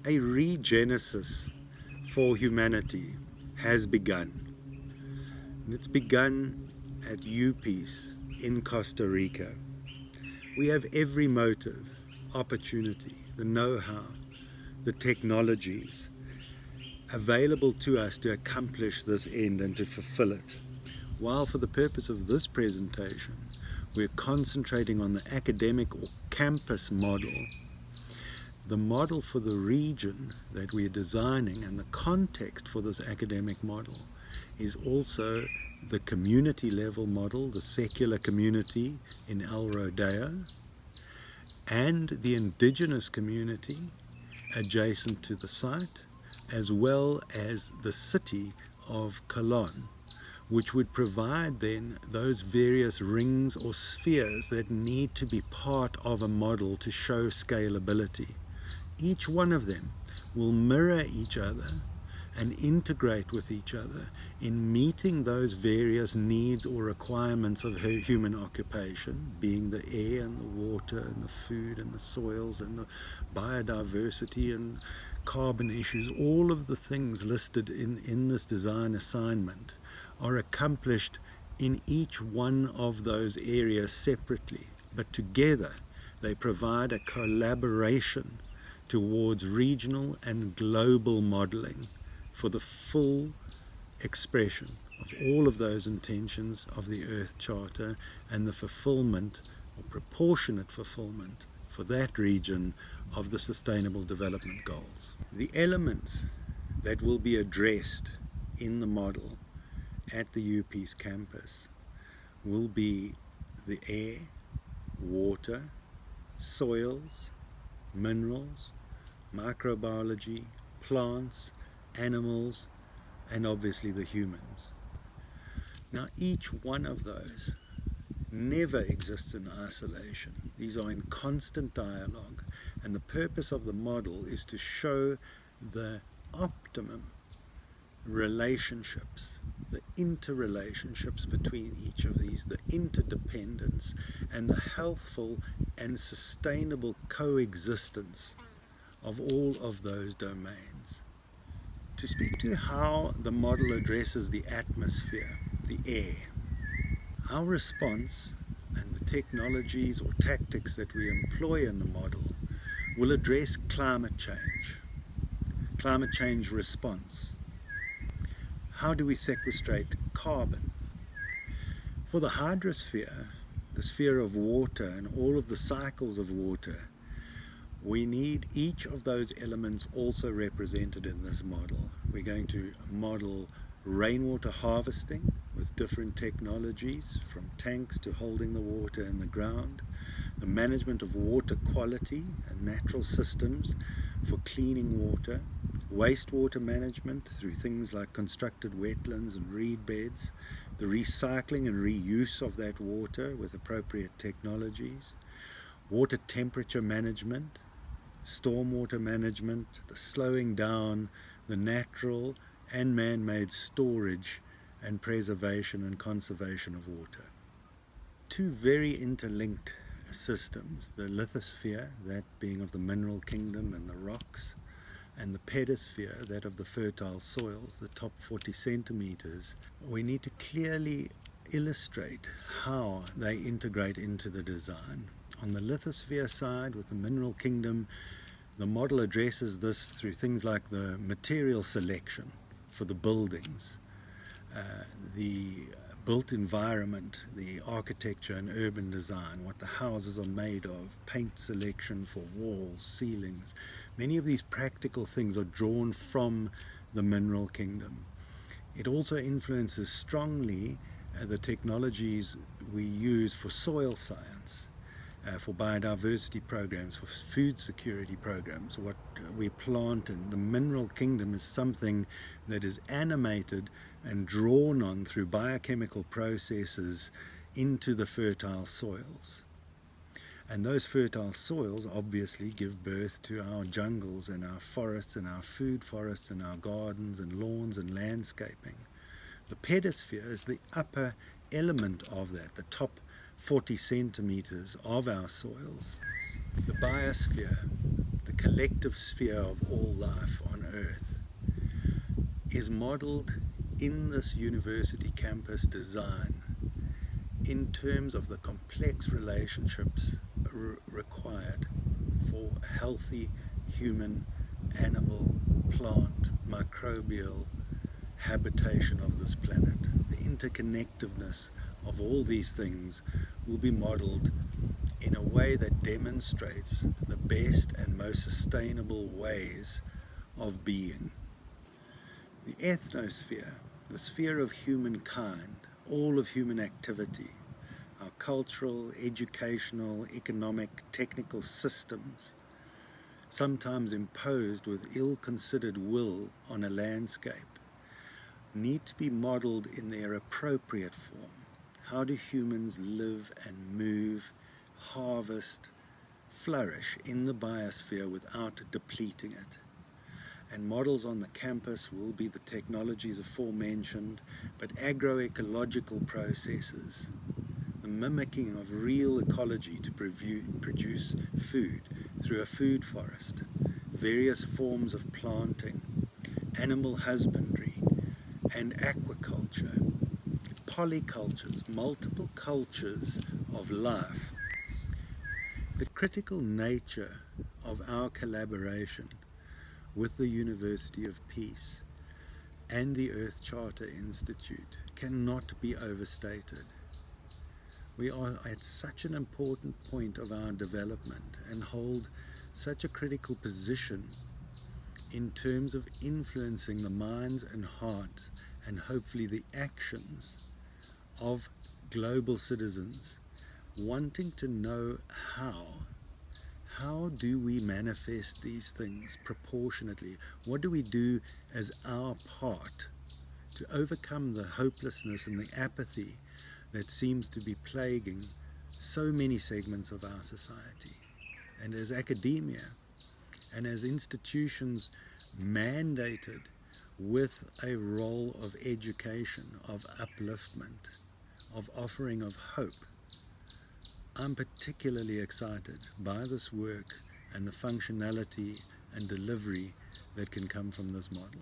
A regenesis for humanity has begun. And it's begun at UPEACE in Costa Rica. We have every motive, opportunity, the know-how, the technologies available to us to accomplish this end and to fulfill it. While for the purpose of this presentation, we're concentrating on the academic or campus model, the model for the region that we're designing and the context for this academic model is also the community level model, the secular community in El Rodeo, and the indigenous community adjacent to the site, as well as the city of Colon, which would provide then those various rings or spheres that need to be part of a model to show scalability. Each one of them will mirror each other and integrate with each other in meeting those various needs or requirements of human occupation, being the air and the water and the food and the soils and the biodiversity and carbon issues. All of the things listed in this design assignment are accomplished in each one of those areas separately, but together they provide a collaboration towards regional and global modeling for the full expression of all of those intentions of the Earth Charter and the fulfillment or proportionate fulfillment for that region of the Sustainable Development Goals. The elements that will be addressed in the model at the UPEACE campus will be the air, water, soils, minerals, microbiology, plants, animals, and obviously the humans. Now each one of those never exists in isolation. These are in constant dialogue, and the purpose of the model is to show the optimum relationships, the interrelationships between each of these, the interdependence, and the healthful and sustainable coexistence of all of those domains. To speak to how the model addresses the atmosphere, the air, our response and the technologies or tactics that we employ in the model will address climate change response. How do we sequestrate carbon? For the hydrosphere, the sphere of water and all of the cycles of water, we need each of those elements also represented in this model. We're going to model rainwater harvesting with different technologies, from tanks to holding the water in the ground, the management of water quality and natural systems for cleaning water, wastewater management through things like constructed wetlands and reed beds, the recycling and reuse of that water with appropriate technologies, water temperature management, stormwater management, the slowing down, the natural and man-made storage and preservation and conservation of water. Two very interlinked systems, the lithosphere, that being of the mineral kingdom and the rocks, and the pedosphere, that of the fertile soils, the top 40 centimeters. We need to clearly illustrate how they integrate into the design. On the lithosphere side, with the mineral kingdom, the model addresses this through things like the material selection for the buildings, the built environment, the architecture and urban design, what the houses are made of, paint selection for walls, ceilings. Many of these practical things are drawn from the mineral kingdom. It also influences strongly the technologies we use for soil science, for biodiversity programs, for food security programs. What we plant in the mineral kingdom is something that is animated and drawn on through biochemical processes into the fertile soils. And those fertile soils obviously give birth to our jungles and our forests and our food forests and our gardens and lawns and landscaping. The pedosphere is the upper element of that, the top 40 centimeters of our soils. The biosphere, the collective sphere of all life on Earth, is modeled in this university campus design in terms of the complex relationships required for a healthy human, animal, plant, microbial habitation of this planet. The interconnectedness of all these things will be modeled in a way that demonstrates the best and most sustainable ways of being. The ethnosphere, the sphere of humankind, all of human activity, our cultural, educational, economic, technical systems, sometimes imposed with ill-considered will on a landscape, need to be modeled in their appropriate form. How do humans live and move, harvest, flourish in the biosphere without depleting it? And models on the campus will be the technologies aforementioned, but agroecological processes, the mimicking of real ecology to produce food through a food forest, various forms of planting, animal husbandry, and aquaculture, polycultures, multiple cultures of life. The critical nature of our collaboration with the University of Peace and the Earth Charter Institute cannot be overstated. We are at such an important point of our development and hold such a critical position in terms of influencing the minds and heart and hopefully the actions of global citizens wanting to know how do we manifest these things proportionately? What do we do as our part to overcome the hopelessness and the apathy that seems to be plaguing so many segments of our society? And as academia and as institutions mandated with a role of education, of upliftment, of offering of hope, I'm particularly excited by this work and the functionality and delivery that can come from this model.